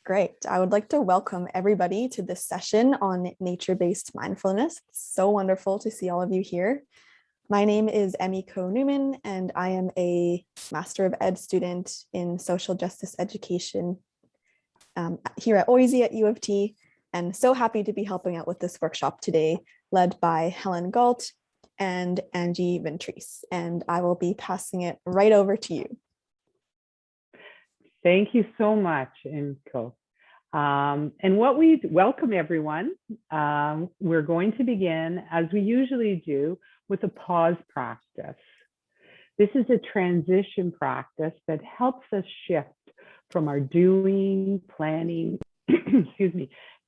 Great. I would like to welcome everybody to this session on nature-based mindfulness. It's so wonderful to see all of you here. My name is Emmy Coe-Newman, and I am a Master of Ed student in social justice education here at OISE at U of T, and so happy to be helping out with this workshop today, led by Helen Gault and Angie Ventrice. And I will be passing it right over to you. Thank you so much, Imco. And what we welcome everyone. We're going to begin, as we usually do, with a pause practice. This is a transition practice that helps us shift from our doing, planning,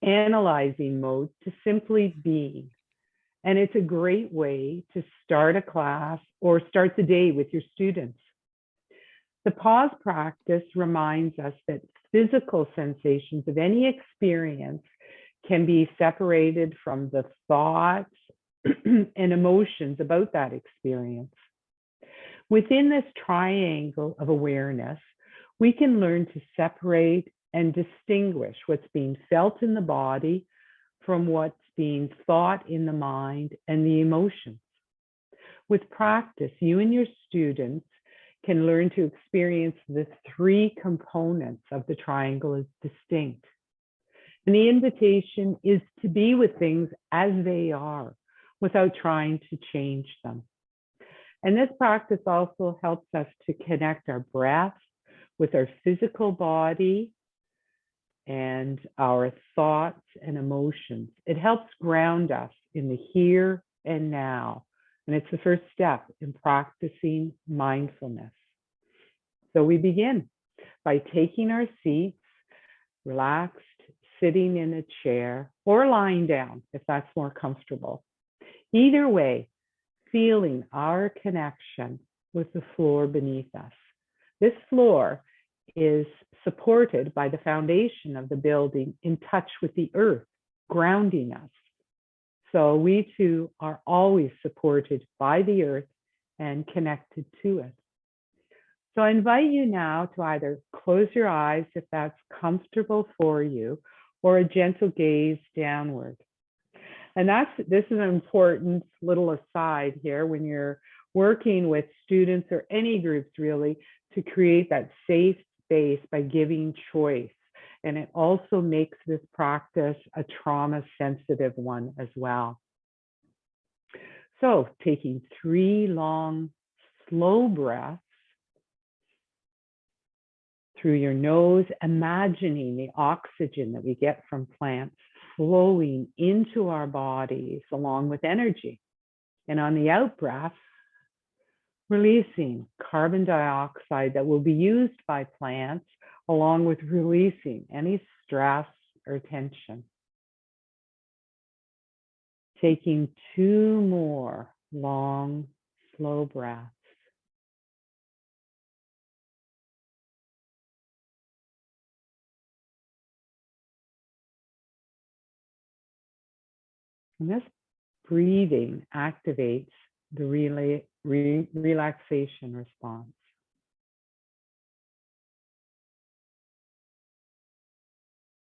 analyzing mode to simply being. And it's a great way to start a class or start the day with your students. The pause practice reminds us that physical sensations of any experience can be separated from the thoughts and emotions about that experience. Within this triangle of awareness, we can learn to separate and distinguish what's being felt in the body from what's being thought in the mind and the emotions. With practice, you and your students can learn to experience the three components of the triangle as distinct. And the invitation is to be with things as they are without trying to change them. And this practice also helps us to connect our breath with our physical body and our thoughts and emotions. It helps ground us in the here and now. And it's the first step in practicing mindfulness. So we begin by taking our seats, relaxed, sitting in a chair or lying down if that's more comfortable. Either way, feeling our connection with the floor beneath us. This floor is supported by the foundation of the building, in touch with the earth, grounding us. So we too are always supported by the earth and connected to it. So I invite you now to either close your eyes if that's comfortable for you, or a gentle gaze downward. And this is an important little aside here when you're working with students or any groups really, to create that safe space by giving choice. And it also makes this practice a trauma-sensitive one as well. So taking 3 long, slow breaths through your nose, imagining the oxygen that we get from plants flowing into our bodies along with energy. And on the out breath, releasing carbon dioxide that will be used by plants, along with releasing any stress or tension. Taking 2 more long, slow breaths. And this breathing activates the relaxation response.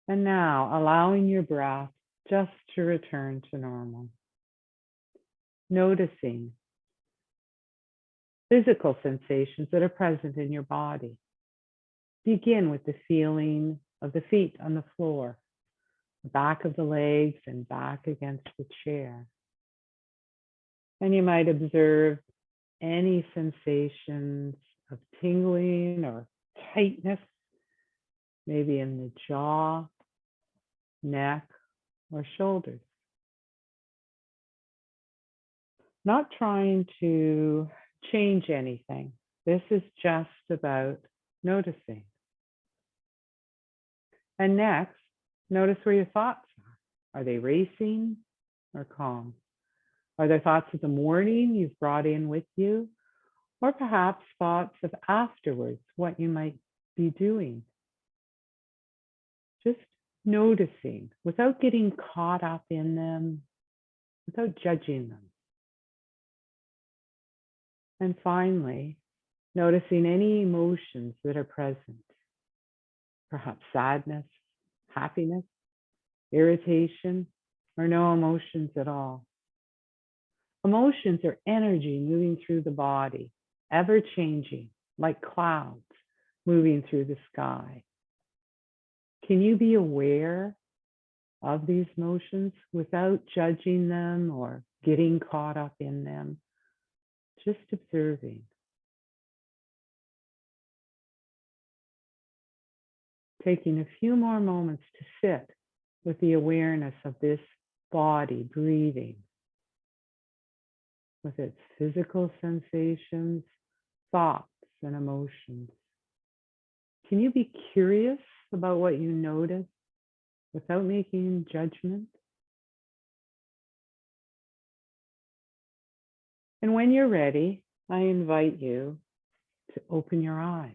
And now allowing your breath just to return to normal. Noticing physical sensations that are present in your body. Begin with the feeling of the feet on the floor, the back of the legs and back against the chair. And you might observe any sensations of tingling or tightness, maybe in the jaw, neck, or shoulders. Not trying to change anything. This is just about noticing. And next, notice where your thoughts are. Are they racing or calm? Are there thoughts of the morning you've brought in with you? Or perhaps thoughts of afterwards, what you might be doing? Just noticing without getting caught up in them, without judging them. And finally, noticing any emotions that are present, perhaps sadness, happiness, irritation, or no emotions at all. Emotions are energy moving through the body, ever changing, like clouds moving through the sky. Can you be aware of these emotions without judging them or getting caught up in them? Just observing. Taking a few more moments to sit with the awareness of this body breathing, with its physical sensations, thoughts, and emotions. Can you be curious about what you notice without making judgment? And when you're ready, I invite you to open your eyes.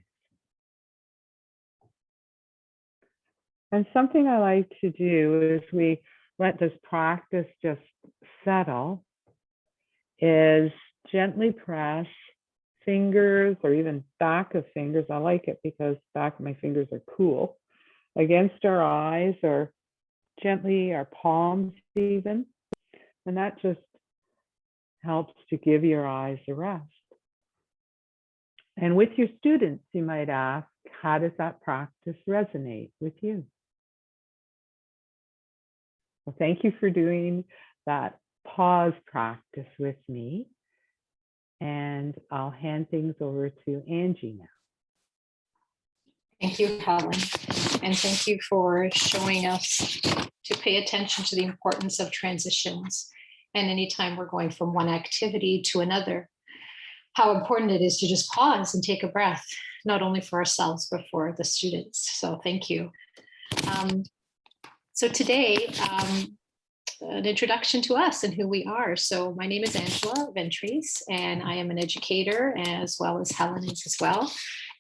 And something I like to do as we let this practice just settle is gently press fingers or even back of fingers. I like it because back of my fingers are cool, against our eyes or gently our palms even. And that just helps to give your eyes a rest. And with your students, you might ask, how does that practice resonate with you? Well, thank you for doing that pause practice with me. And I'll hand things over to Angie now. Thank you, Helen. And thank you for showing us to pay attention to the importance of transitions. And anytime we're going from one activity to another, how important it is to just pause and take a breath, not only for ourselves, but for the students. So thank you. So today, an introduction to us and who we are. So my name is Angela Ventrice, and I am an educator, as well as Helen is as well,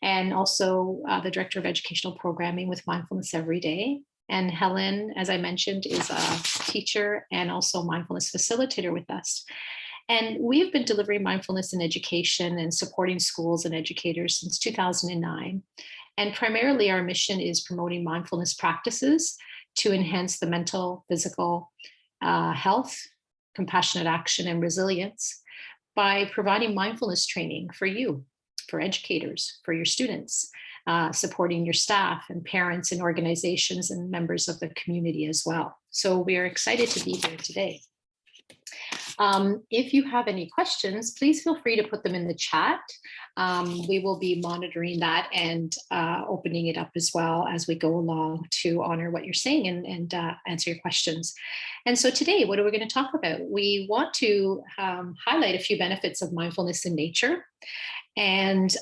and also the Director of Educational Programming with Mindfulness Every Day. And Helen, as I mentioned, is a teacher and also mindfulness facilitator with us. And we have been delivering mindfulness in education and supporting schools and educators since 2009. And primarily our mission is promoting mindfulness practices to enhance the mental, physical health, compassionate action, and resilience by providing mindfulness training for you, for educators, for your students, supporting your staff and parents and organizations and members of the community as well. So we are excited to be here today. If you have any questions, please feel free to put them in the chat. We will be monitoring that and opening it up as well as we go along to honor what you're saying and answer your questions. And so today, what are we going to talk about? We want to highlight a few benefits of mindfulness in nature. And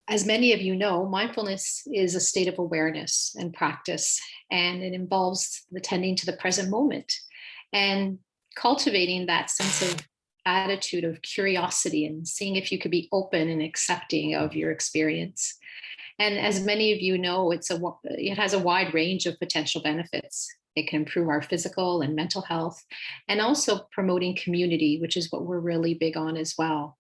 as many of you know, mindfulness is a state of awareness and practice, and it involves the tending to the present moment and cultivating that sense of attitude of curiosity and seeing if you could be open and accepting of your experience. And as many of you know, it has a wide range of potential benefits. It can improve our physical and mental health, and also promoting community, which is what we're really big on as well.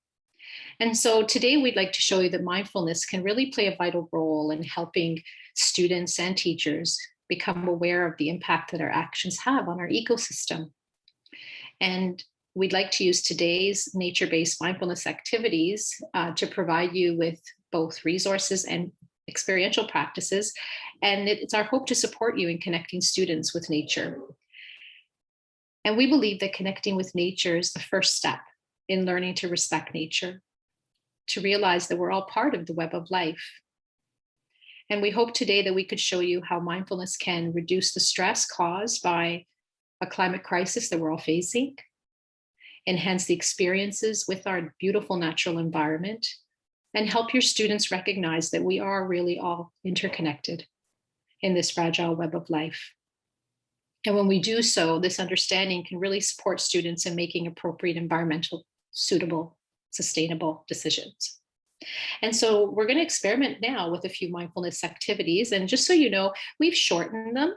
And so today we'd like to show you that mindfulness can really play a vital role in helping students and teachers become aware of the impact that our actions have on our ecosystem. And we'd like to use today's nature-based mindfulness activities to provide you with both resources and experiential practices. And it's our hope to support you in connecting students with nature. And we believe that connecting with nature is the first step in learning to respect nature, to realize that we're all part of the web of life. And we hope today that we could show you how mindfulness can reduce the stress caused by a climate crisis that we're all facing, enhance the experiences with our beautiful natural environment, and help your students recognize that we are really all interconnected in this fragile web of life. And when we do so, this understanding can really support students in making appropriate environmental, suitable, sustainable decisions. And so we're going to experiment now with a few mindfulness activities. And just so you know, we've shortened them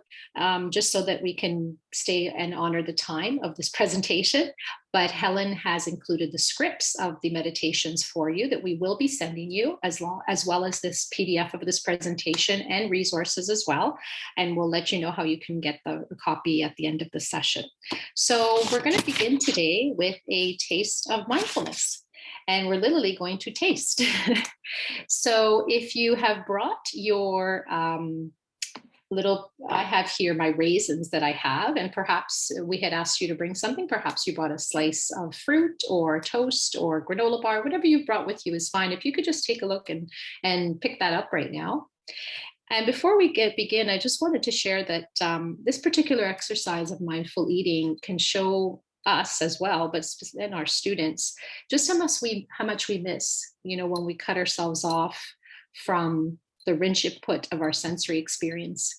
just so that we can stay and honor the time of this presentation. But Helen has included the scripts of the meditations for you that we will be sending you, as well as this PDF of this presentation and resources as well. And we'll let you know how you can get the copy at the end of the session. So we're going to begin today with a taste of mindfulness. And we're literally going to taste. So if you have brought your I have here my raisins that I have, and perhaps we had asked you to bring something. Perhaps you brought a slice of fruit or toast or granola bar, whatever you brought with you is fine. If you could just take a look and pick that up right now. And before we begin, I just wanted to share that this particular exercise of mindful eating can show us as well, but and our students, just how much we miss, when we cut ourselves off from the rich input of our sensory experience.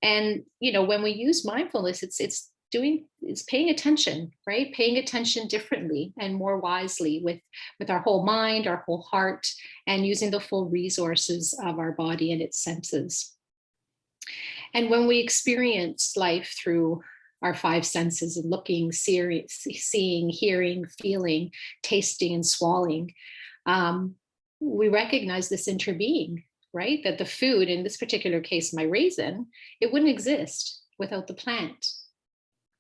And when we use mindfulness, it's paying attention, right? Paying attention differently and more wisely with our whole mind, our whole heart, and using the full resources of our body and its senses. And when we experience life through our five senses and looking, seeing, hearing, feeling, tasting, and swallowing, we recognize this interbeing, right? That the food, in this particular case, my raisin, it wouldn't exist without the plant,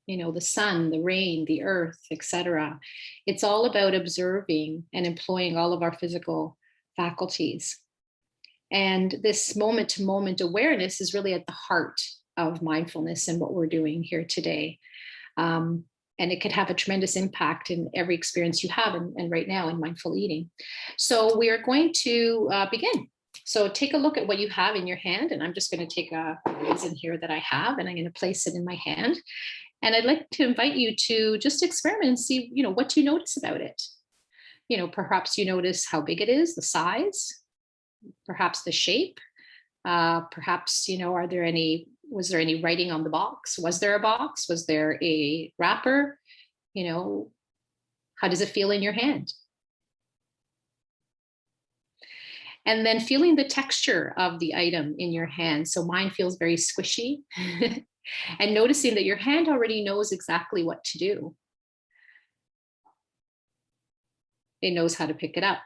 the sun, the rain, the earth, etc. It's all about observing and employing all of our physical faculties. And this moment-to-moment awareness is really at the heart of mindfulness and what we're doing here today. And it could have a tremendous impact in every experience you have and right now in mindful eating. So we are going to begin. So take a look at what you have in your hand, and I'm just going to take a raisin here that I have, and I'm going to place it in my hand. And I'd like to invite you to just experiment and see, what do you notice about it? Perhaps you notice how big it is, the size, perhaps the shape. Perhaps, was there any writing on the box? Was there a box? Was there a wrapper? How does it feel in your hand? And then feeling the texture of the item in your hand. So mine feels very squishy. And noticing that your hand already knows exactly what to do. It knows how to pick it up.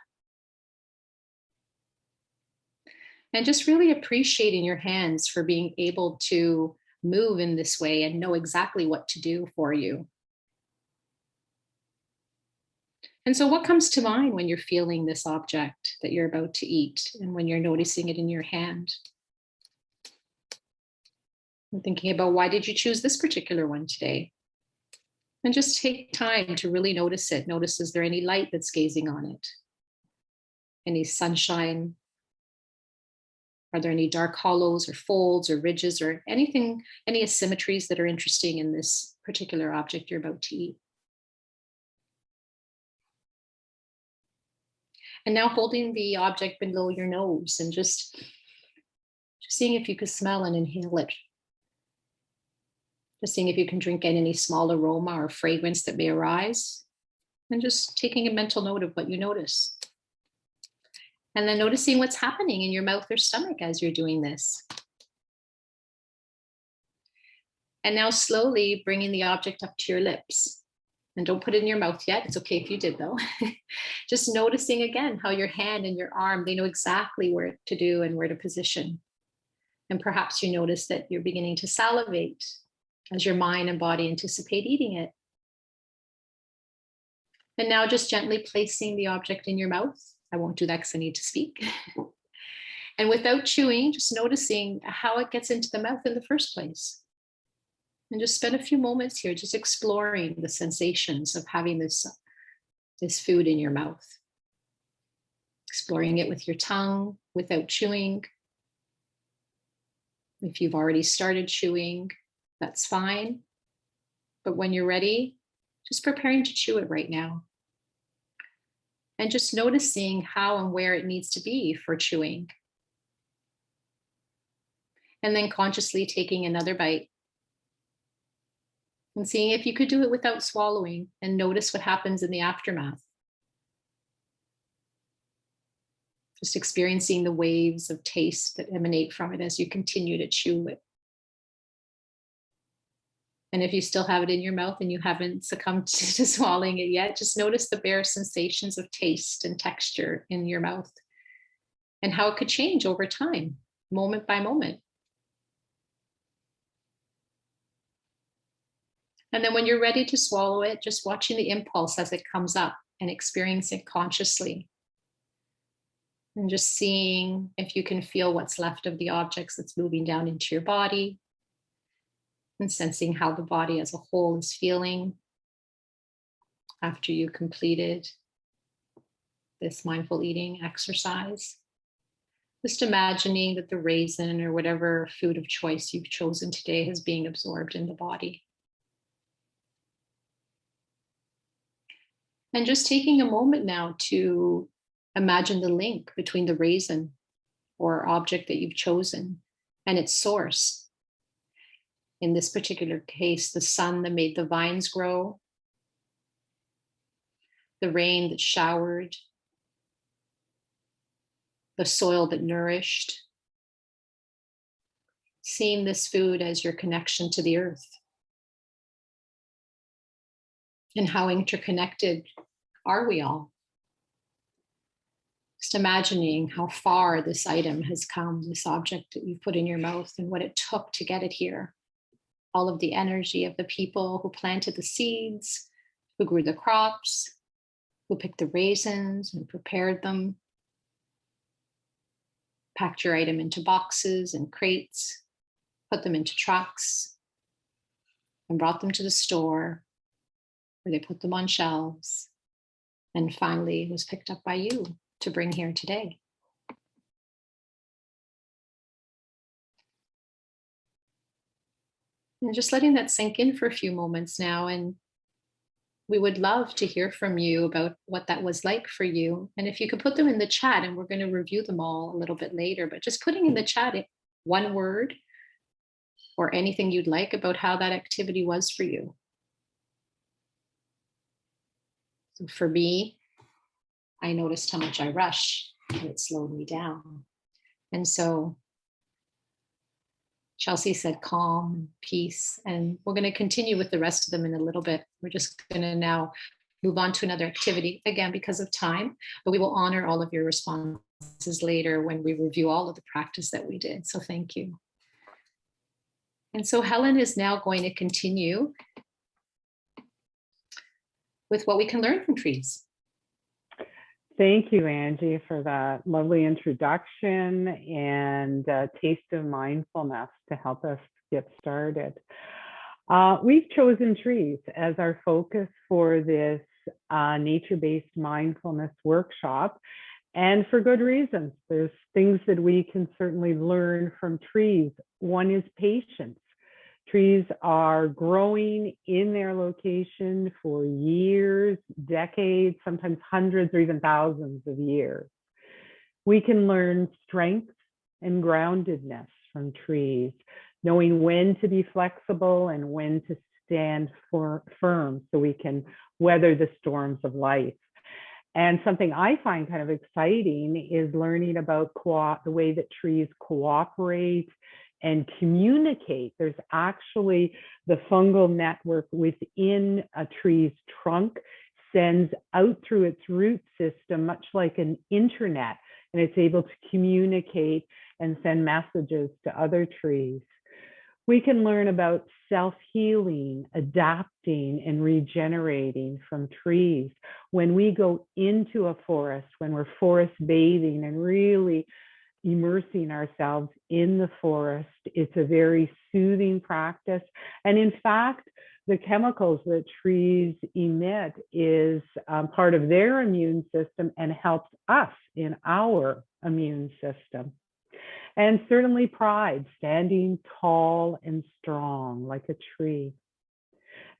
And just really appreciating your hands for being able to move in this way and know exactly what to do for you. And so what comes to mind when you're feeling this object that you're about to eat and when you're noticing it in your hand? I'm thinking about, why did you choose this particular one today? And just take time to really notice it. Notice, is there any light that's gazing on it? Any sunshine? Are there any dark hollows or folds or ridges or anything, any asymmetries that are interesting in this particular object you're about to eat? And now holding the object below your nose and just seeing if you could smell and inhale it. Just seeing if you can drink in any small aroma or fragrance that may arise. And just taking a mental note of what you notice. And then noticing what's happening in your mouth or stomach as you're doing this. And now slowly bringing the object up to your lips. And don't put it in your mouth yet. It's okay if you did, though. Just noticing again how your hand and your arm, they know exactly where to do and where to position. And perhaps you notice that you're beginning to salivate as your mind and body anticipate eating it. And now just gently placing the object in your mouth. I won't do that because I need to speak. And without chewing, just noticing how it gets into the mouth in the first place. And just spend a few moments here just exploring the sensations of having this food in your mouth. Exploring it with your tongue, without chewing. If you've already started chewing, that's fine. But when you're ready, just preparing to chew it right now. And just noticing how and where it needs to be for chewing. And then consciously taking another bite. And seeing if you could do it without swallowing and notice what happens in the aftermath. just experiencing the waves of taste that emanate from it as you continue to chew it. And if you still have it in your mouth and you haven't succumbed to swallowing it yet, just notice the bare sensations of taste and texture in your mouth and how it could change over time, moment by moment. And then when you're ready to swallow it, just watching the impulse as it comes up and experiencing it consciously. And just seeing if you can feel what's left of the objects that's moving down into your body, and sensing how the body as a whole is feeling after you completed this mindful eating exercise. Just imagining that the raisin or whatever food of choice you've chosen today is being absorbed in the body. And just taking a moment now to imagine the link between the raisin or object that you've chosen and its source. In this particular case, the sun that made the vines grow, the rain that showered, the soil that nourished. Seeing this food as your connection to the earth. And how interconnected are we all? Just imagining how far this item has come, this object that you put in your mouth, and what it took to get it here. All of the energy of the people who planted the seeds, who grew the crops, who picked the raisins and prepared them, packed your item into boxes and crates, put them into trucks, and brought them to the store, where they put them on shelves, and finally was picked up by you to bring here today. And just letting that sink in for a few moments now. And we would love to hear from you about what that was like for you. And if you could put them in the chat, and we're going to review them all a little bit later, but just putting in the chat one word or anything you'd like about how that activity was for you. So for me, I noticed how much I rush, and it slowed me down. And so Chelsea said calm and peace, and we're going to continue with the rest of them in a little bit. We're just going to now move on to another activity, again, because of time, but we will honor all of your responses later when we review all of the practice that we did. So thank you. And so Helen is now going to continue with what we can learn from trees. Thank you, Angie, for that lovely introduction and taste of mindfulness to help us get started. We've chosen trees as our focus for this nature-based mindfulness workshop, and for good reasons. There's things that we can certainly learn from trees. One is patience. Trees are growing in their location for years, decades, sometimes hundreds or even thousands of years. We can learn strength and groundedness from trees, knowing when to be flexible and when to stand firm so we can weather the storms of life. And something I find kind of exciting is learning about the way that trees cooperate and communicate. There's actually the fungal network within a tree's trunk sends out through its root system, much like an internet, and it's able to communicate and send messages to other trees. We can learn about self-healing, adapting, and regenerating from trees. When we go into a forest, when we're forest bathing and really immersing ourselves in the forest, it's a very soothing practice. And in fact, the chemicals that trees emit is part of their immune system and helps us in our immune system. And certainly pride, standing tall and strong like a tree.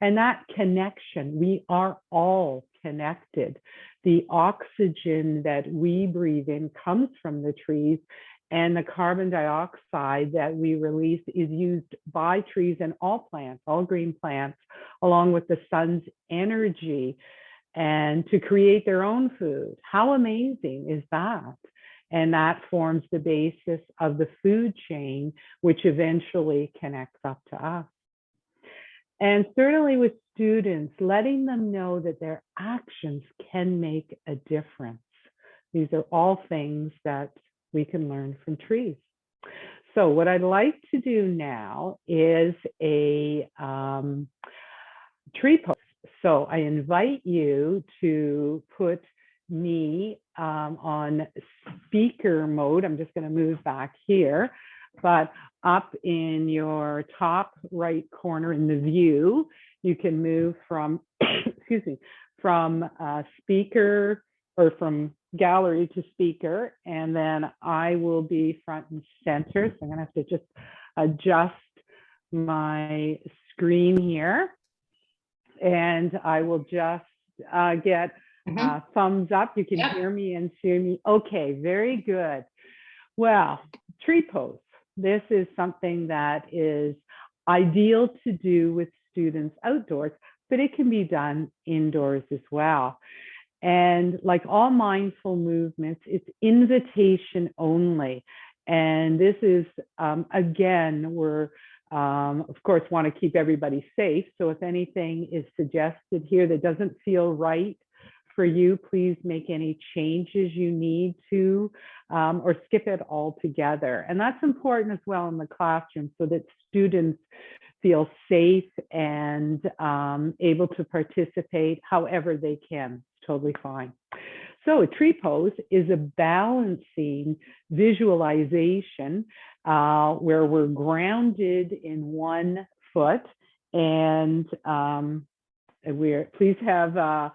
And that connection, we are all connected. The oxygen that we breathe in comes from the trees, and the carbon dioxide that we release is used by trees and all plants, all green plants, along with the sun's energy, and to create their own food. How amazing is that? And that forms the basis of the food chain, which eventually connects up to us. And certainly with students, letting them know that their actions can make a difference. These are all things that we can learn from trees. So what I'd like to do now is a tree pose. So I invite you to put me on speaker mode. I'm just going to move back here, but up in your top right corner in the view, you can move from, excuse me, from speaker or from gallery to speaker, and then I will be front and center. So I'm going to have to just adjust my screen here, and I will just get thumbs up. You can hear me and see me. Okay, very good. Well, tree pose. This is something that is ideal to do with students outdoors, but it can be done indoors as well. And like all mindful movements, it's invitation only. And this is, again, we're, of course, want to keep everybody safe. So if anything is suggested here that doesn't feel right for you, please make any changes you need to, or skip it altogether. And that's important as well in the classroom so that students feel safe and able to participate however they can. It's totally fine. So a tree pose is a balancing visualization where we're grounded in one foot, and please have a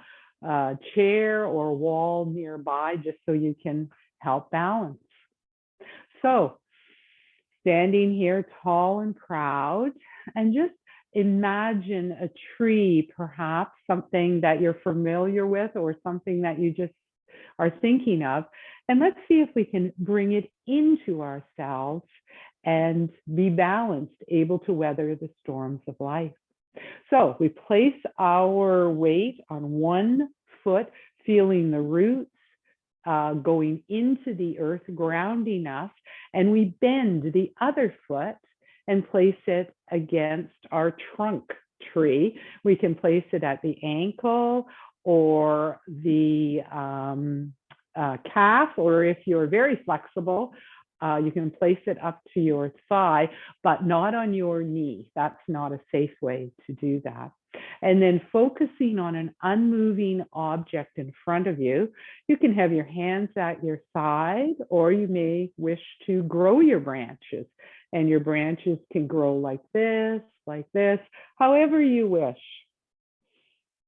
chair or wall nearby just so you can help balance. So standing here tall and proud, and just imagine a tree, perhaps something that you're familiar with or something that you just are thinking of. And let's see if we can bring it into ourselves and be balanced, able to weather the storms of life. So we place our weight on one foot, feeling the roots going into the earth, grounding us, and we bend the other foot and place it against our trunk tree. We can place it at the ankle or the calf, or if you're very flexible, you can place it up to your thigh, but not on your knee. That's not a safe way to do that. And then focusing on an unmoving object in front of you, you can have your hands at your side, or you may wish to grow your branches. And your branches can grow like this, however you wish.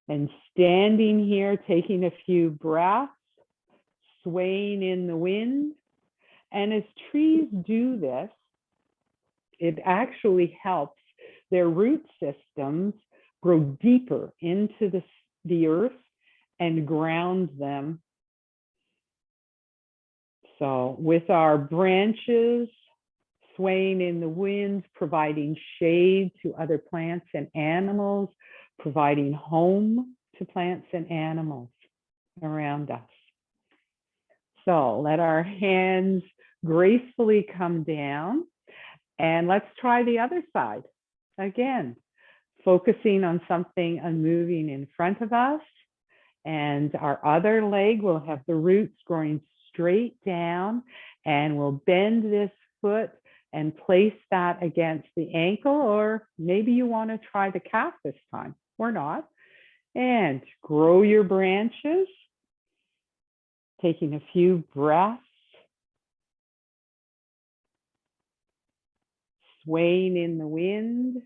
And standing here, taking a few breaths, swaying in the wind. And as trees do this, it actually helps their root systems grow deeper into the earth and ground them. So with our branches swaying in the wind, providing shade to other plants and animals, providing home to plants and animals around us. So let our hands gracefully come down, and let's try the other side. Again, focusing on something unmoving in front of us, and our other leg will have the roots growing straight down, and we'll bend this foot and place that against the ankle, or maybe you want to try the calf this time, or not. And grow your branches, taking a few breaths, swaying in the wind,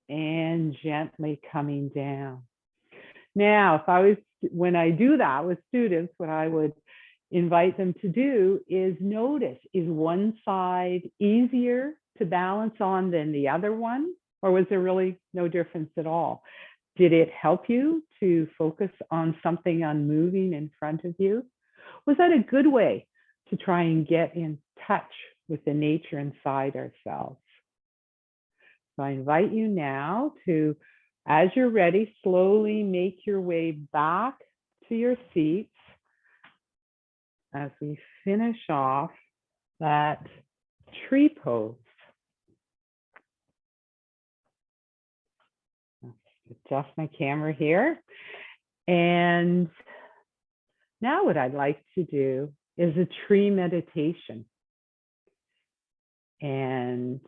and gently coming down. Now, when I do that with students, what I would invite them to do is notice, is one side easier to balance on than the other one? Or was there really no difference at all? Did it help you to focus on something unmoving in front of you? Was that a good way to try and get in touch with the nature inside ourselves? So I invite you now to, as you're ready, slowly make your way back to your seats. as we finish off that tree pose. Adjust my camera here. And now what I'd like to do is a tree meditation. And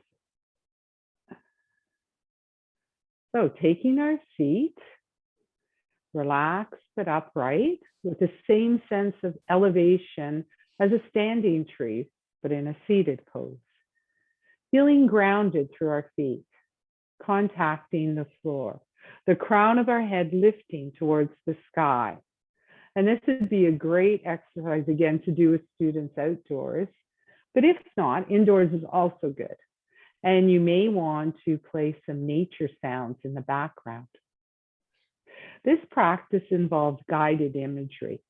so taking our seat, relaxed but upright, with the same sense of elevation as a standing tree, but in a seated pose. Feeling grounded through our feet, contacting the floor, the crown of our head lifting towards the sky. And this would be a great exercise, again, to do with students outdoors. But if not, indoors is also good. And you may want to play some nature sounds in the background. This practice involves guided imagery.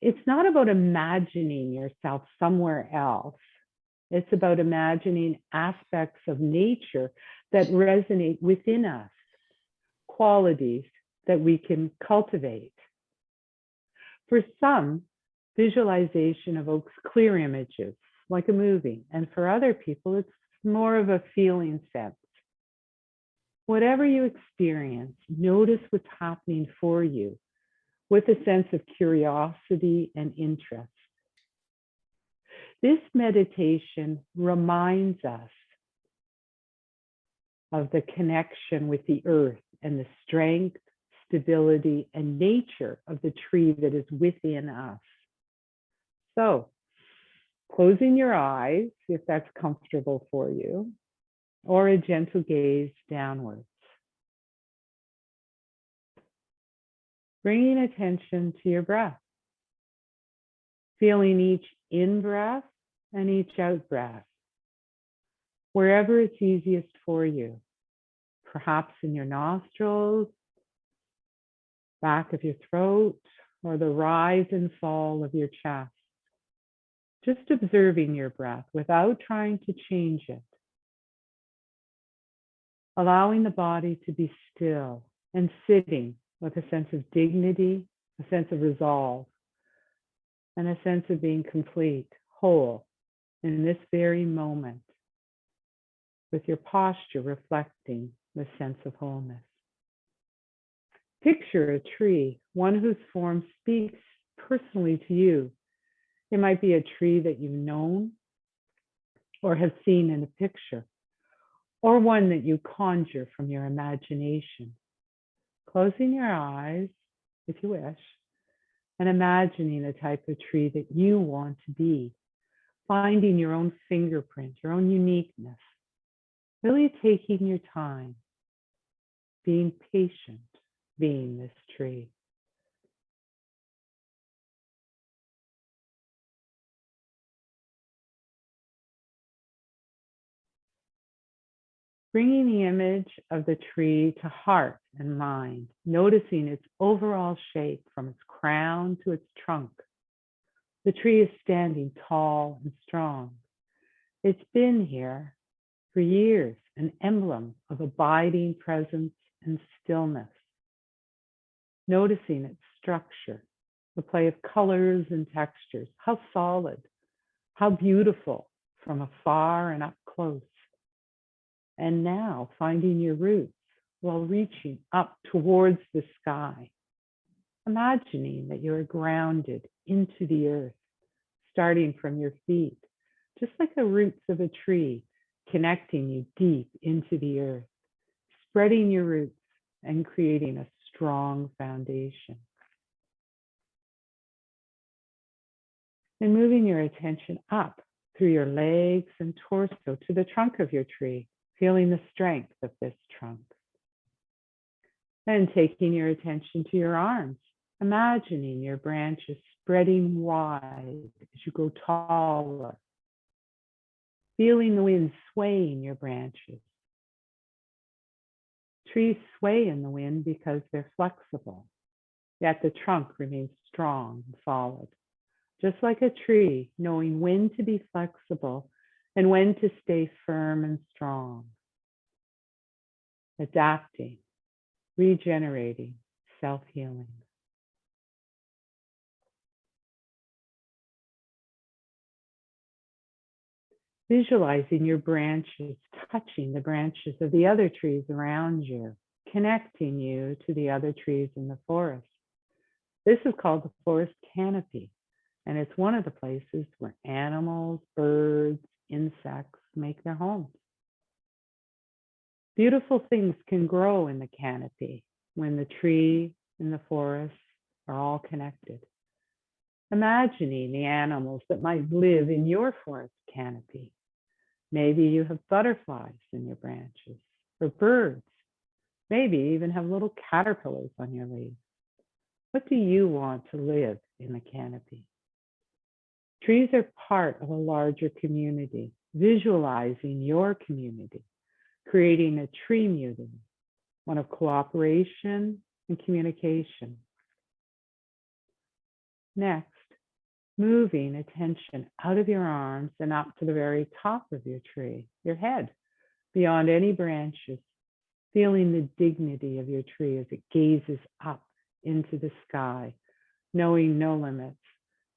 It's not about imagining yourself somewhere else. It's about imagining aspects of nature that resonate within us, qualities that we can cultivate. For some, visualization evokes clear images, like a movie, and for other people, it's more of a feeling sense. Whatever you experience, notice what's happening for you with a sense of curiosity and interest. This meditation reminds us of the connection with the earth and the strength, stability, and nature of the tree that is within us. So, closing your eyes, if that's comfortable for you, or a gentle gaze downwards. Bringing attention to your breath, feeling each in-breath and each out-breath, wherever it's easiest for you, perhaps in your nostrils, back of your throat, or the rise and fall of your chest. Just observing your breath without trying to change it. Allowing the body to be still and sitting with a sense of dignity, a sense of resolve, and a sense of being complete, whole, in this very moment, with your posture reflecting the sense of wholeness. Picture a tree, one whose form speaks personally to you. It might be a tree that you've known or have seen in a picture, or one that you conjure from your imagination. Closing your eyes, if you wish, and imagining a type of tree that you want to be, finding your own fingerprint, your own uniqueness, really taking your time, being patient, being this tree. Bringing the image of the tree to heart and mind, noticing its overall shape from its crown to its trunk. The tree is standing tall and strong. It's been here for years, an emblem of abiding presence and stillness. Noticing its structure, the play of colors and textures, how solid, how beautiful from afar and up close. And now finding your roots while reaching up towards the sky. Imagining that you are grounded into the earth, starting from your feet, just like the roots of a tree, connecting you deep into the earth, spreading your roots and creating a strong foundation. And moving your attention up through your legs and torso to the trunk of your tree, feeling the strength of this trunk. Then taking your attention to your arms, imagining your branches spreading wide as you grow taller. Feeling the wind swaying your branches. Trees sway in the wind because they're flexible, yet the trunk remains strong and solid. Just like a tree, knowing when to be flexible and when to stay firm and strong. Adapting, regenerating, self-healing. Visualizing your branches touching the branches of the other trees around you, connecting you to the other trees in the forest. This is called the forest canopy, and it's one of the places where animals, birds, insects make their homes. Beautiful things can grow in the canopy when the tree and the forest are all connected. Imagining the animals that might live in your forest canopy. Maybe you have butterflies in your branches, or birds. Maybe you even have little caterpillars on your leaves. What do you want to live in the canopy? Trees are part of a larger community. Visualizing your community, creating a tree community, one of cooperation and communication. Next, moving attention out of your arms and up to the very top of your tree, your head, beyond any branches, feeling the dignity of your tree as it gazes up into the sky, knowing no limits,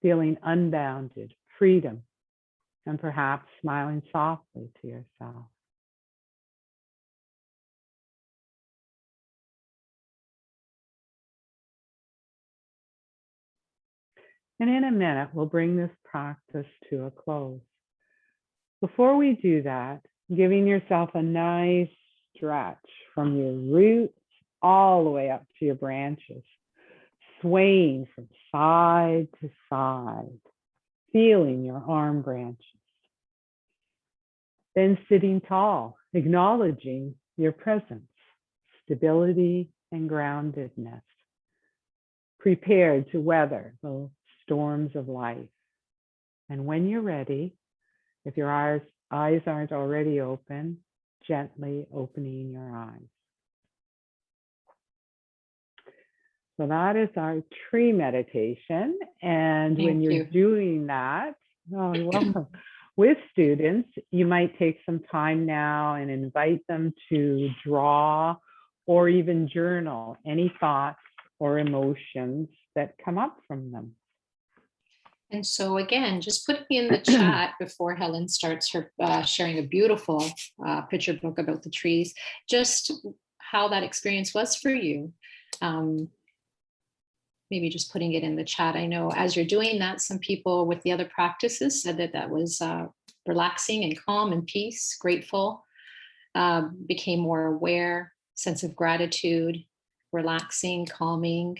feeling unbounded, freedom, and perhaps smiling softly to yourself. And in a minute, we'll bring this practice to a close. Before we do that, giving yourself a nice stretch from your roots all the way up to your branches, swaying from side to side, feeling your arm branches. Then sitting tall, acknowledging your presence, stability and groundedness, prepared to weather the storms of life. And when you're ready, if your eyes aren't already open, gently opening your eyes. So that is our tree meditation. And when you're doing that, oh, you're welcome. With students, you might take some time now and invite them to draw or even journal any thoughts or emotions that come up from them. And so again, just put me in the chat before Helen starts her sharing a beautiful picture book about the trees, just how that experience was for you. Maybe just putting it in the chat. I know as you're doing that, some people with the other practices said that that was relaxing and calm and peace, grateful, became more aware, sense of gratitude, relaxing, calming.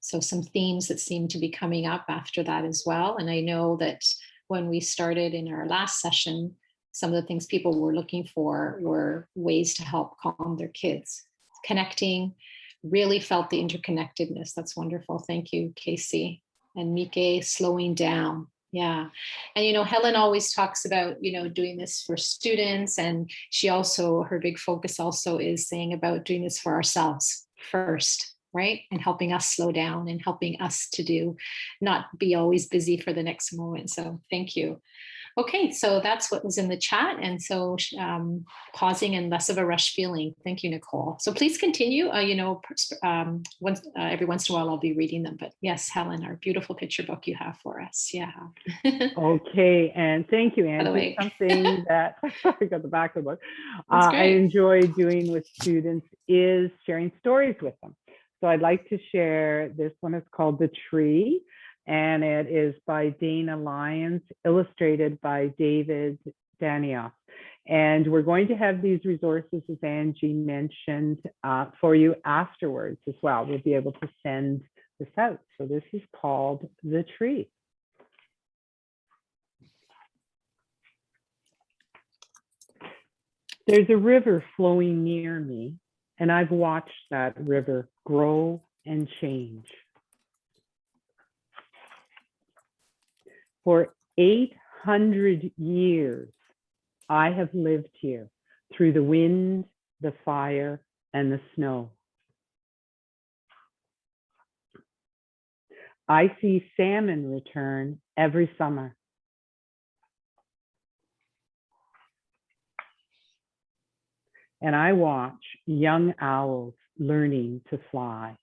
So some themes that seem to be coming up after that as well. And I know that when we started in our last session, some of the things people were looking for were ways to help calm their kids. Connecting, really felt the interconnectedness. That's wonderful. Thank you, Casey. And Mike, slowing down. Yeah. And, you know, Helen always talks about, you know, doing this for students. And she also, her big focus also is saying about doing this for ourselves first. Right? And helping us slow down and helping us to do, not be always busy for the next moment. So thank you. Okay, so that's what was in the chat. And so pausing and less of a rush feeling. Thank you, Nicole. So please continue. You know, every once in a while I'll be reading them. But yes, Helen, our beautiful picture book you have for us. Yeah. Okay, and thank you, Angie. Something that I got the back of the book. I enjoy doing with students is sharing stories with them. So I'd like to share, this one is called The Tree, and it is by Dana Lyons, illustrated by David Danioff. And we're going to have these resources, as Angie mentioned, for you afterwards as well. We'll be able to send this out. So this is called The Tree. There's a river flowing near me, and I've watched that river grow and change. For 800 years, I have lived here through the wind, the fire, and the snow. I see salmon return every summer. And I watch young owls learning to fly.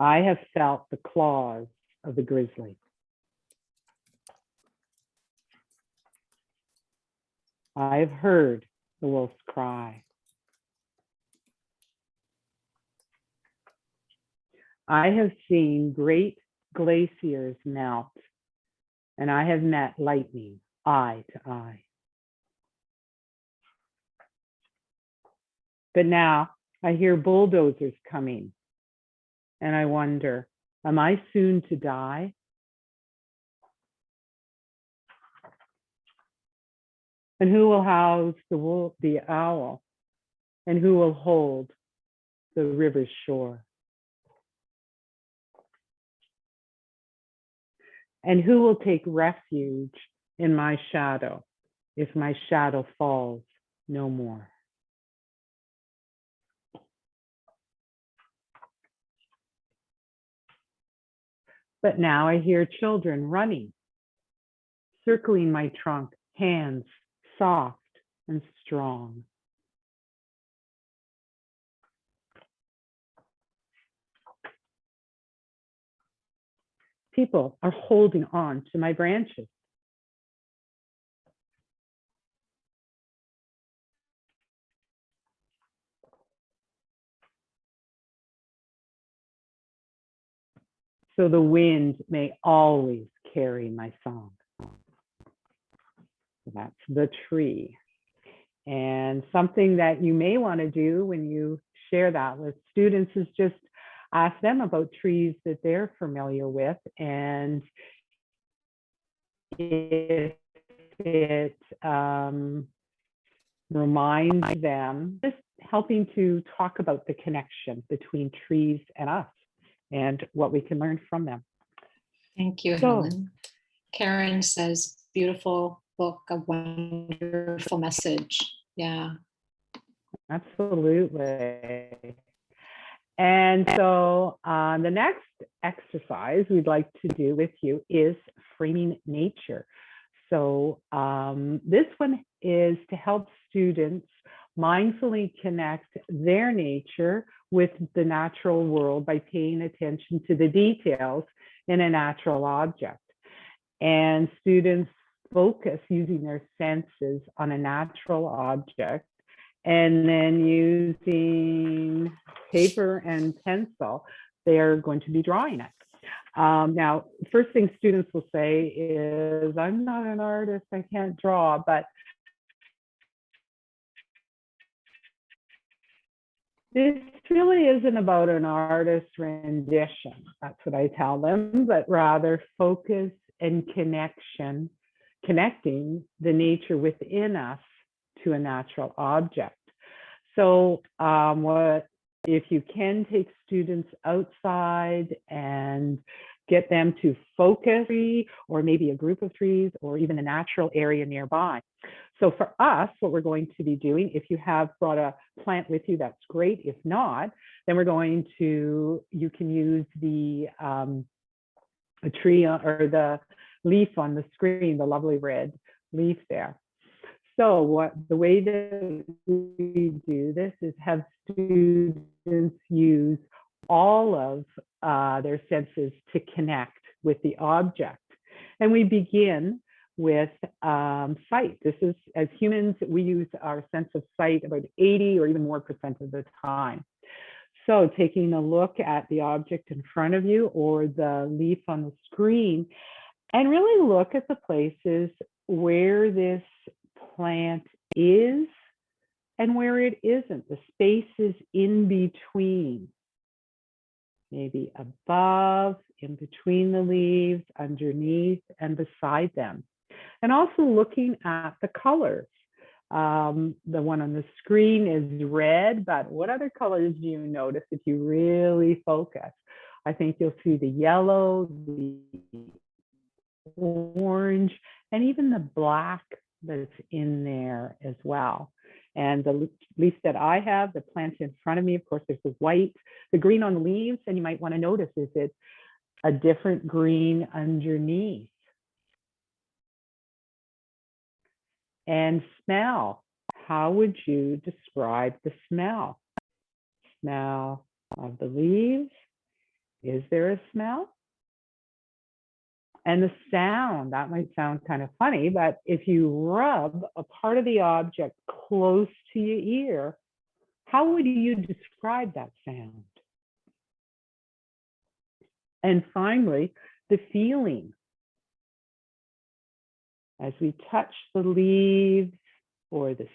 I have felt the claws of the grizzly. I've heard the wolf's cry. I have seen great glaciers melt, and I have met lightning eye to eye. But now I hear bulldozers coming, and I wonder, am I soon to die? And who will house the owl? And who will hold the river's shore? And who will take refuge in my shadow if my shadow falls no more? But now I hear children running, circling my trunk, hands soft and strong. People are holding on to my branches. So the wind may always carry my song. That's the tree. And something that you may want to do when you share that with students is just ask them about trees that they're familiar with. And if it reminds them, just helping to talk about the connection between trees and us and what we can learn from them. Thank you, Helen. Karen says, beautiful book, a wonderful message. Yeah. Absolutely. And so the next exercise we'd like to do with you is framing nature. So this one is to help students mindfully connect their nature with the natural world by paying attention to the details in a natural object. And students focus using their senses on a natural object and then using paper and pencil, they're going to be drawing it. Now, first thing students will say is, I'm not an artist, I can't draw, but this really isn't about an artist's rendition. That's what I tell them, but rather focus and connecting the nature within us to a natural object. So if you can take students outside and get them to focus, or maybe a group of trees, or even a natural area nearby. So for us, what we're going to be doing, if you have brought a plant with you, that's great. If not, then you can use the a tree or the leaf on the screen, the lovely red leaf there. So the way that we do this is have students use all of their senses to connect with the object. And we begin with sight. This is, as humans, we use our sense of sight about 80 or even more % of the time. So taking a look at the object in front of you or the leaf on the screen, and really look at the places where this plant is and where it isn't, the spaces in between, maybe above, in between the leaves, underneath, and beside them. And also looking at the colors. The one on the screen is red, but what other colors do you notice if you really focus? I think you'll see the yellow, the orange, and even the black that's in there as well. And the leaf that I have, the plant in front of me, of course, there's the white, the green on the leaves, and you might want to notice, is it a different green underneath? And smell, how would you describe the smell? Smell of the leaves, is there a smell? And the sound, that might sound kind of funny, but if you rub a part of the object close to your ear, how would you describe that sound? And finally, the feeling. As we touch the leaves or the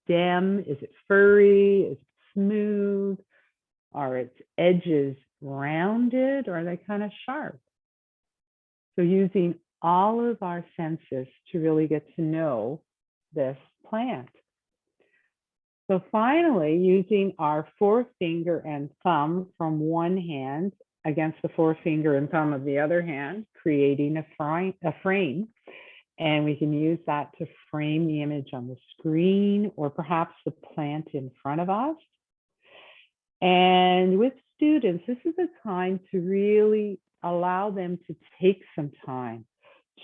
stem, is it furry? Is it smooth? Are its edges rounded or are they kind of sharp? So using all of our senses to really get to know this plant. So finally, using our forefinger and thumb from one hand against the forefinger and thumb of the other hand, creating a frame. And we can use that to frame the image on the screen or perhaps the plant in front of us. And with students, this is a time to really allow them to take some time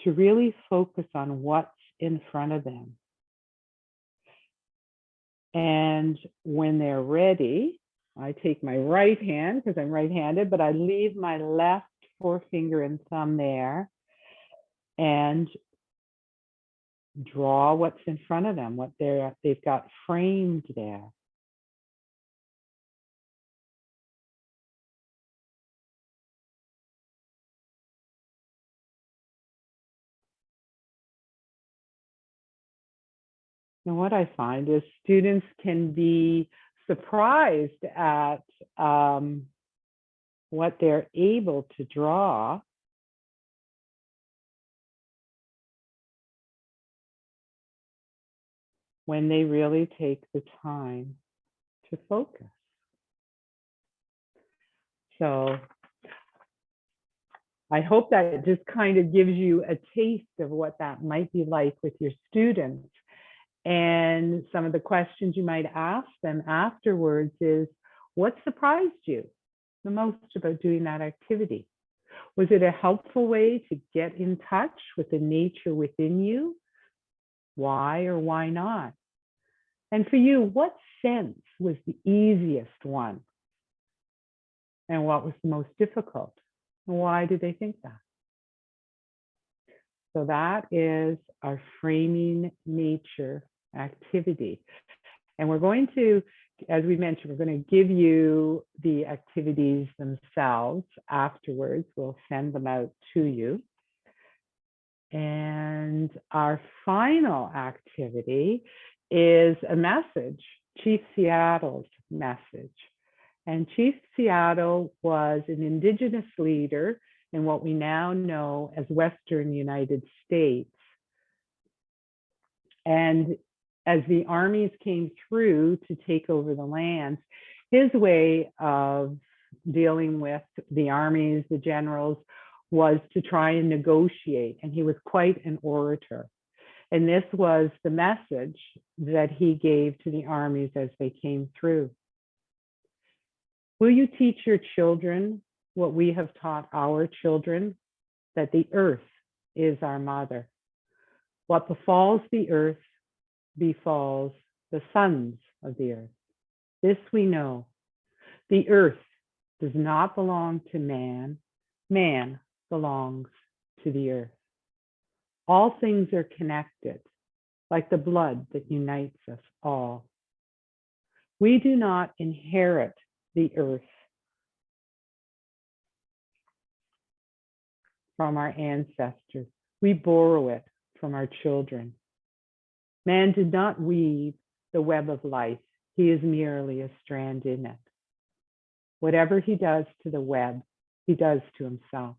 to really focus on what's in front of them. And when they're ready, I take my right hand because I'm right-handed, but I leave my left forefinger and thumb there and draw what's in front of them, what they've got framed there. And what I find is students can be surprised at what they're able to draw when they really take the time to focus. So I hope that it just kind of gives you a taste of what that might be like with your students. And some of the questions you might ask them afterwards is, what surprised you the most about doing that activity? Was it a helpful way to get in touch with the nature within you? Why or why not? And for you, what sense was the easiest one? And what was the most difficult? Why did they think that? So that is our framing nature activity. And we're going to, as we mentioned, we're going to give you the activities themselves afterwards. We'll send them out to you. And our final activity is a message, Chief Seattle's message. And Chief Seattle was an Indigenous leader in what we now know as Western United States. And as the armies came through to take over the lands, his way of dealing with the armies, the generals, was to try and negotiate. And he was quite an orator. And this was the message that he gave to the armies as they came through. Will you teach your children what we have taught our children? That the earth is our mother. What befalls the earth befalls the sons of the earth. This we know. The earth does not belong to man. Man belongs to the earth. All things are connected, like the blood that unites us all. We do not inherit the earth from our ancestors. We borrow it from our children. Man did not weave the web of life. He is merely a strand in it. Whatever he does to the web, he does to himself.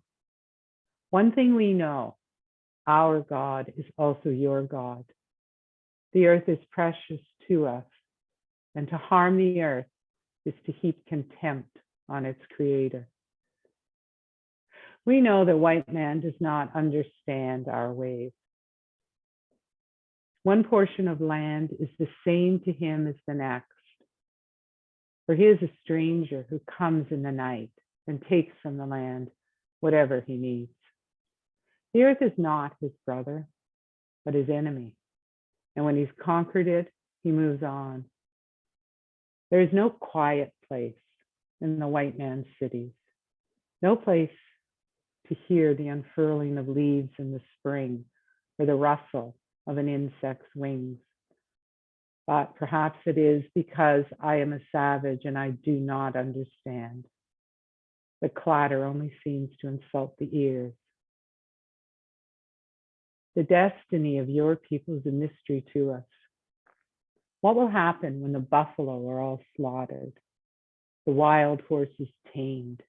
One thing we know, our God is also your God. The earth is precious to us, and to harm the earth is to heap contempt on its creator. We know that white man does not understand our ways. One portion of land is the same to him as the next. For he is a stranger who comes in the night and takes from the land whatever he needs. The earth is not his brother, but his enemy. And when he's conquered it, he moves on. There is no quiet place in the white man's cities, no place to hear the unfurling of leaves in the spring or the rustle of an insect's wings. But perhaps it is because I am a savage and I do not understand. The clatter only seems to insult the ears. The destiny of your people is a mystery to us. What will happen when the buffalo are all slaughtered, the wild horses tamed?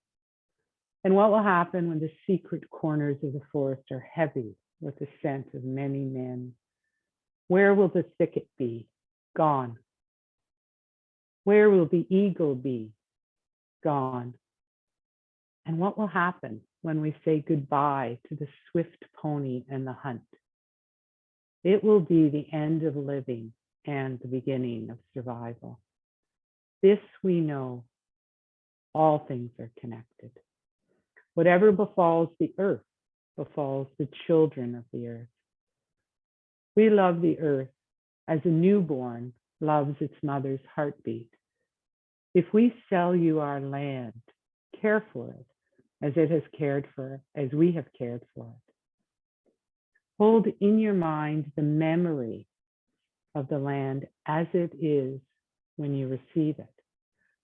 And what will happen when the secret corners of the forest are heavy with the scent of many men? Where will the thicket be? Gone. Where will the eagle be? Gone. And what will happen when we say goodbye to the swift pony and the hunt? It will be the end of living and the beginning of survival. This we know, all things are connected. Whatever befalls the earth befalls the children of the earth. We love the earth as a newborn loves its mother's heartbeat. If we sell you our land, care for it as it has cared for, as we have cared for it. Hold in your mind the memory of the land as it is when you receive it.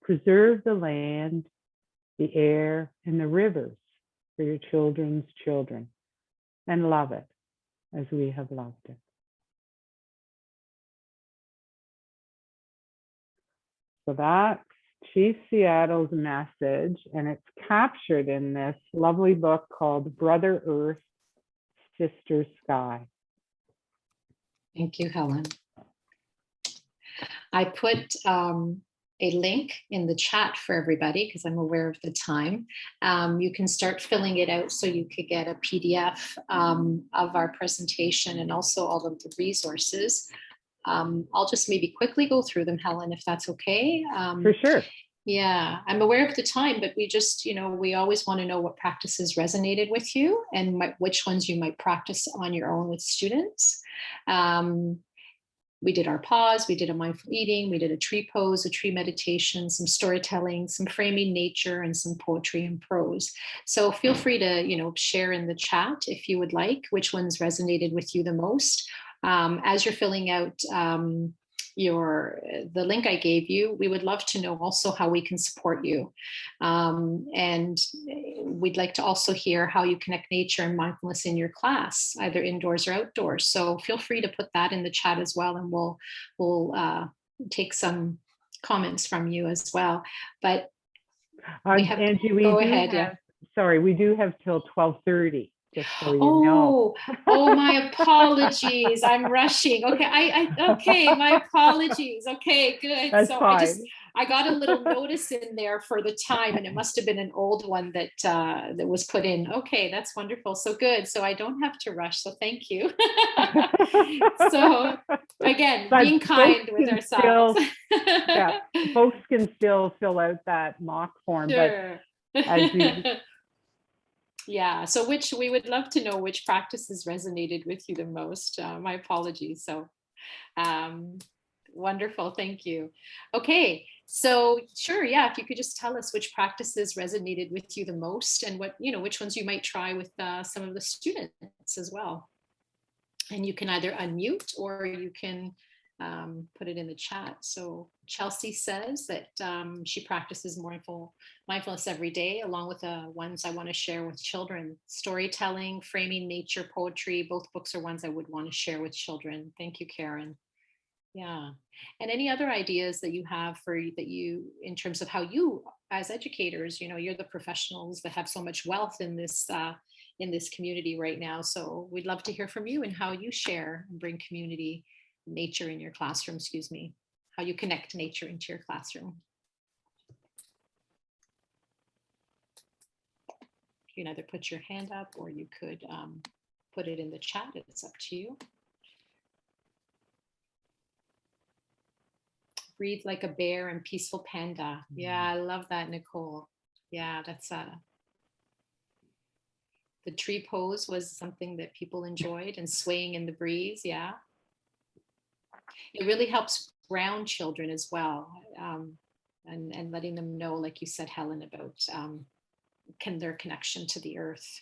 Preserve the land, the air, and the rivers for your children's children, and love it as we have loved it. So that's Chief Seattle's message, and it's captured in this lovely book called Brother Earth, Sister Sky. Thank you, Helen. I put a link in the chat for everybody because I'm aware of the time. You can start filling it out so you could get a PDF of our presentation and also all of the resources. I'll just maybe quickly go through them, Helen, if that's okay. For sure. Yeah, I'm aware of the time, but we just, we always want to know what practices resonated with you and which ones you might practice on your own with students. We did our pause, we did a mindful eating, we did a tree pose, a tree meditation, some storytelling, some framing nature, and some poetry and prose. So feel free to, share in the chat if you would like, which ones resonated with you the most. As you're filling out the link I gave you, we would love to know also how we can support you. And we'd like to also hear how you connect nature and mindfulness in your class, either indoors or outdoors. So feel free to put that in the chat as well, and we'll take some comments from you as well. But Angie, we do have till 12:30. Just so you know. Oh, my apologies. I'm rushing. Okay, okay, my apologies. Okay, good. That's so fine. I got a little notice in there for the time, and it must have been an old one that that was put in. Okay, that's wonderful. So good. So I don't have to rush. So thank you. So again, being kind with ourselves. Yeah, folks can still fill out that mock form, sure. but as you. Yeah, so we would love to know which practices resonated with you the most. My apologies. So wonderful, thank you. Okay, so sure, yeah, if you could just tell us which practices resonated with you the most and which ones you might try with some of the students as well. And you can either unmute or you can put it in the chat. So Chelsea says that she practices mindfulness every day, along with the ones I want to share with children. Storytelling, framing nature, poetry, both books are ones I would want to share with children. Thank you, Karen. Yeah. And any other ideas that you have in terms of how you, as educators, you're the professionals that have so much wealth in this community right now. So we'd love to hear from you and how you share and bring nature in your classroom, how you connect nature into your classroom. You can either put your hand up or you could put it in the chat. It's up to you. Breathe like a bear and peaceful panda. Yeah, I love that, Nicole. Yeah, that's the tree pose was something that people enjoyed, and swaying in the breeze. Yeah. It really helps ground children as well, and letting them know, like you said, Helen, about their connection to the earth.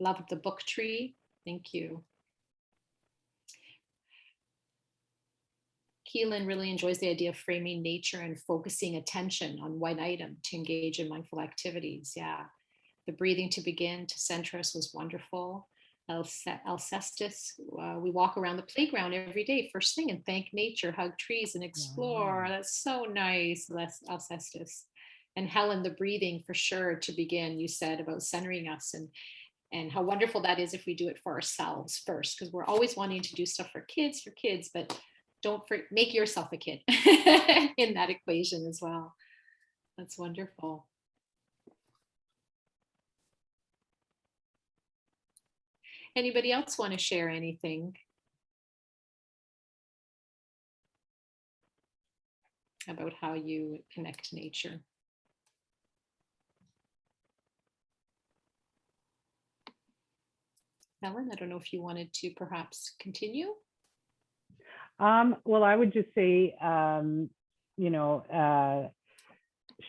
Love the book tree. Thank you. Helen really enjoys the idea of framing nature and focusing attention on one item to engage in mindful activities. Yeah. The breathing to begin to center us was wonderful. Alcestis, we walk around the playground every day, first thing, and thank nature, hug trees, and explore. Wow. That's so nice, Alcestis. And Helen, the breathing for sure to begin, you said about centering us, and how wonderful that is if we do it for ourselves first, because we're always wanting to do stuff for kids, but don't make yourself a kid in that equation as well. That's wonderful. Anybody else want to share anything about how you connect to nature? Helen, I don't know if you wanted to perhaps continue. Well, I would just say,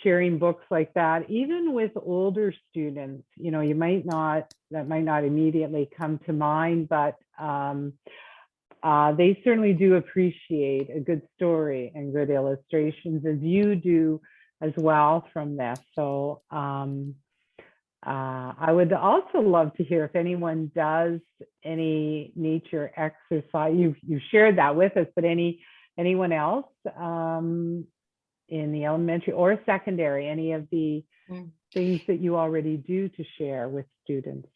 sharing books like that, even with older students, that might not immediately come to mind, but they certainly do appreciate a good story and good illustrations, as you do as well from this. So I would also love to hear if anyone does any nature exercise. You've shared that with us, but anyone else in the elementary or secondary, any of the things that you already do to share with students?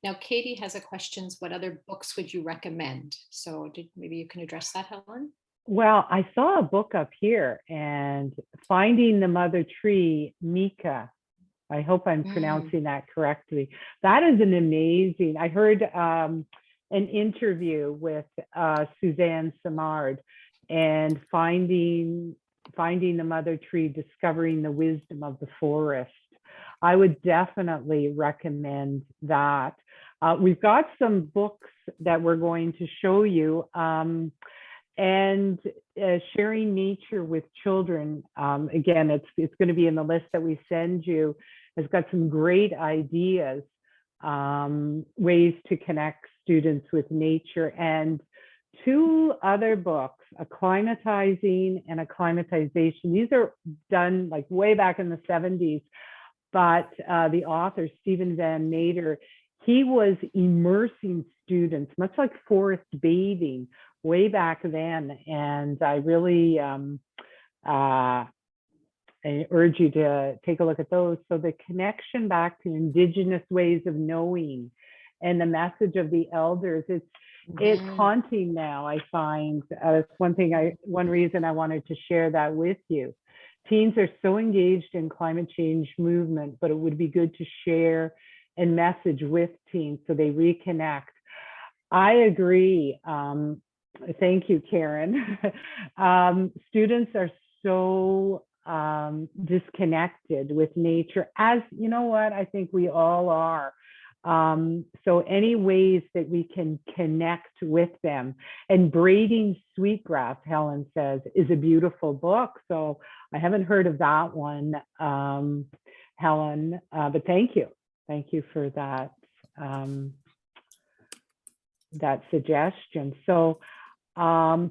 Now, Katie has a question. What other books would you recommend? So maybe you can address that, Helen? Well, I saw a book up here, and Finding the Mother Tree, Mika. I hope I'm pronouncing that correctly. That is an amazing, I heard an interview with Suzanne Simard, and Finding the Mother Tree, Discovering the Wisdom of the Forest. I would definitely recommend that. We've got some books that we're going to show you, and sharing nature with children. Again, it's going to be in the list that we send you. Has got some great ideas, ways to connect students with nature, and two other books, Acclimatizing and Acclimatization. These are done like way back in the 70s, but the author, Stephen Van Mater, he was immersing students, much like forest bathing, way back then. And I really I urge you to take a look at those. So the connection back to Indigenous ways of knowing and the message of the elders, it's haunting now, I find. That's one reason I wanted to share that with you. Teens are so engaged in climate change movement, but it would be good to share and message with teens so they reconnect. I agree. Thank you, Karen. Students are so disconnected with nature, as you know what, I think we all are. So any ways that we can connect with them. And Braiding Sweetgrass, Helen says, is a beautiful book. So I haven't heard of that one, Helen, but thank you. Thank you for that, that suggestion. So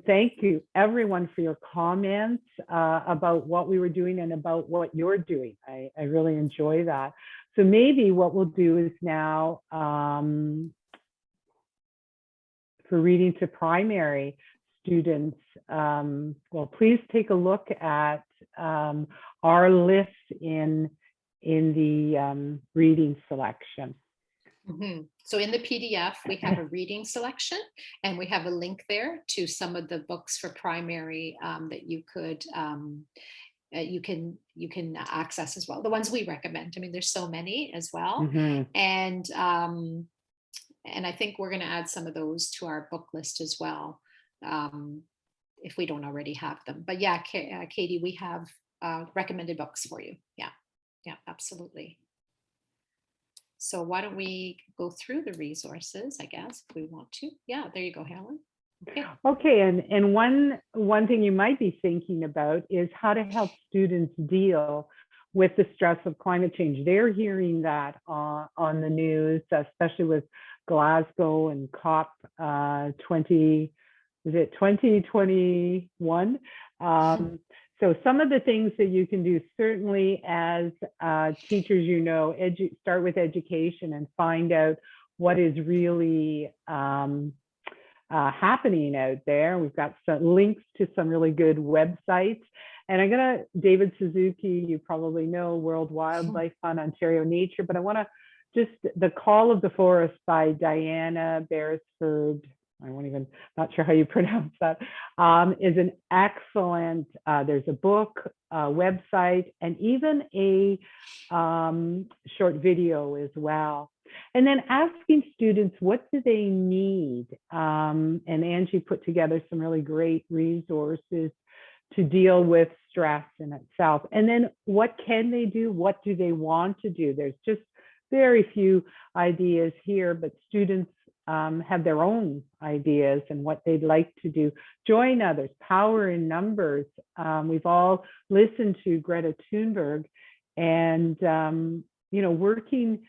thank you everyone for your comments about what we were doing and about what you're doing. I really enjoy that. So maybe what we'll do is now for reading to primary students, well, please take a look at our list in the reading selection. So in the PDF, we have a reading selection, and we have a link there to some of the books for primary that you could you can access as well. The ones we recommend. I mean, there's so many as well, and I think we're going to add some of those to our book list as well, if we don't already have them. But yeah, Katie, we have recommended books for you. Yeah, absolutely. So why don't we go through the resources, I guess, if we want to. Yeah, there you go, Helen. Okay, and one thing you might be thinking about is how to help students deal with the stress of climate change. They're hearing that on the news, especially with Glasgow and COP 20, is it 2021? So some of the things that you can do, certainly as teachers, you know, start with education and find out what is really happening out there. We've got some links to some really good websites. And David Suzuki, you probably know, World Wildlife Fund, Ontario Nature, but I want to The Call of the Forest by Diana Beresford, not sure how you pronounce that, is an excellent, there's a book, website, and even a short video as well. And then asking students, what do they need? And Angie put together some really great resources to deal with stress in itself. And then what can they do? What do they want to do? There's just very few ideas here, but students have their own ideas and what they'd like to do. Join others, power in numbers. We've all listened to Greta Thunberg, and working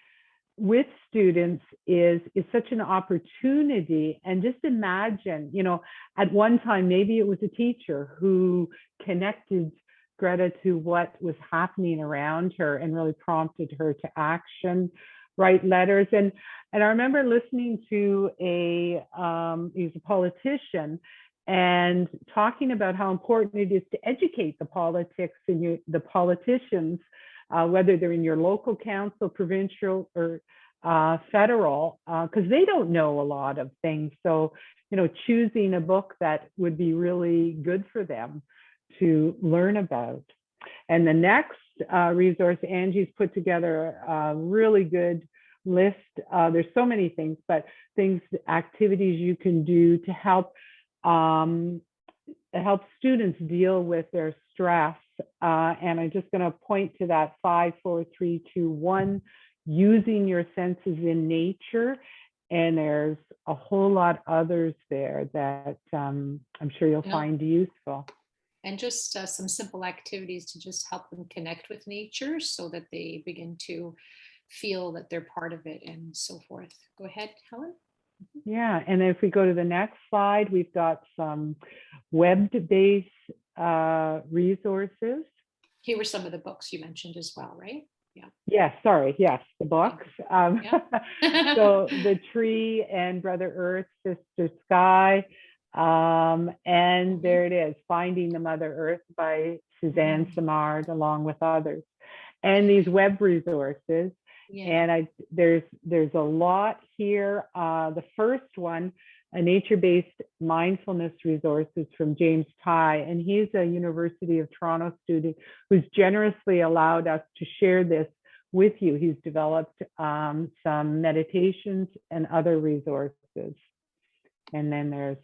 with students is such an opportunity. And just imagine, at one time, maybe it was a teacher who connected Greta to what was happening around her and really prompted her to action, write letters. And I remember listening to he was a politician, and talking about how important it is to educate the politics and the politicians, whether they're in your local council, provincial, or federal, because they don't know a lot of things. So, choosing a book that would be really good for them to learn about. And the next resource, Angie's put together a really good list. There's so many things, but activities you can do to help students deal with their stress. And I'm just going to point to that 5, 4, 3, 2, 1, using your senses in nature. And there's a whole lot others there that I'm sure you'll find useful. And just some simple activities to just help them connect with nature so that they begin to feel that they're part of it and so forth. Go ahead, Helen. Yeah, and if we go to the next slide, we've got some web-based resources. Here were some of the books you mentioned as well, right? Yeah. Yes, sorry. Yes, the books. So The Tree and Brother Earth, Sister Sky. And there it is, Finding the Mother Earth by Suzanne Simard, along with others. And these web resources. And there's a lot here. The first one, a nature-based mindfulness resources from James Ty, and he's a University of Toronto student who's generously allowed us to share this with you. He's developed some meditations and other resources. And then there's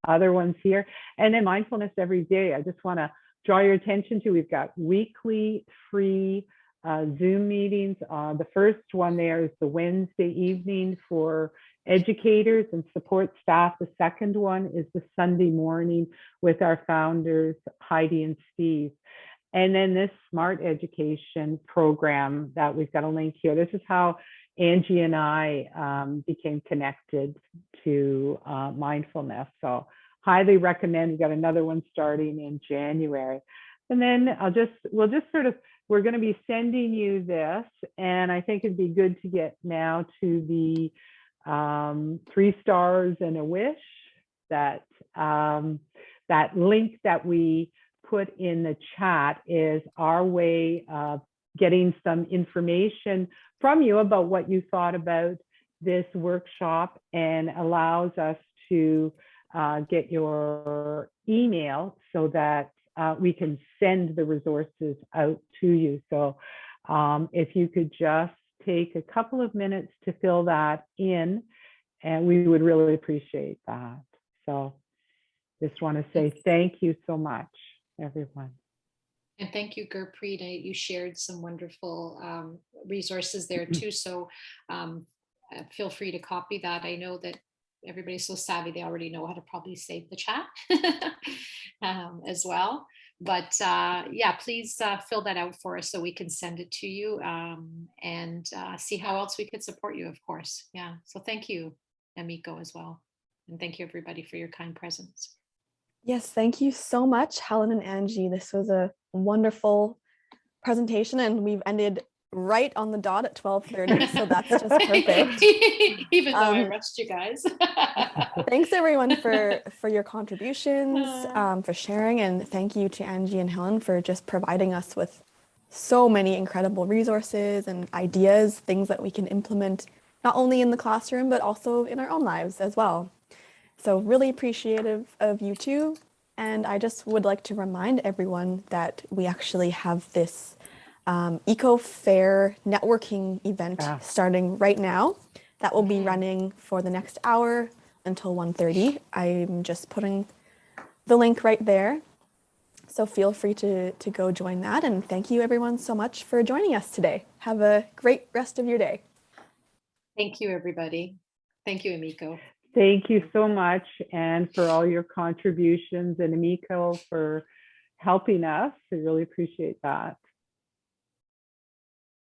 other ones here. And then Mindfulness Every Day. I just want to draw your attention to, we've got weekly free Zoom meetings. The first one there is the Wednesday evening for educators and support staff. The second one is the Sunday morning with our founders, Heidi and Steve. And then this Smart Education program that we've got a link here. This is how Angie and I became connected to mindfulness. So highly recommend. We've got another one starting in January. And then we're going to be sending you this, and I think it'd be good to get now to the 3 stars and a wish, that link that we put in the chat is our way of getting some information from you about what you thought about this workshop, and allows us to get your email so that we can send the resources out to you. So if you could just take a couple of minutes to fill that in, and we would really appreciate that. So just want to say thank you so much, everyone. And thank you, Gurpreet. You shared some wonderful resources there too. So feel free to copy that. I know that everybody's so savvy, they already know how to probably save the chat as well. But yeah, please fill that out for us so we can send it to you, and see how else we could support you, of course. Yeah. So thank you, Emiko, as well. And thank you, everybody, for your kind presence. Yes, thank you so much, Helen and Angie. This was a wonderful presentation, and we've ended right on the dot at 12:30, so that's just perfect. Even though I rushed you guys. Thanks everyone for your contributions, for sharing, and thank you to Angie and Helen for just providing us with so many incredible resources and ideas, things that we can implement not only in the classroom but also in our own lives as well. So really appreciative of you too. And I just would like to remind everyone that we actually have this Eco Fair networking event starting right now that will be running for the next hour until 1:30. I'm just putting the link right there. So feel free to go join that. And thank you everyone so much for joining us today. Have a great rest of your day. Thank you, everybody. Thank you, Emiko. Thank you so much, and for all your contributions, and Emiko for helping us. I really appreciate that.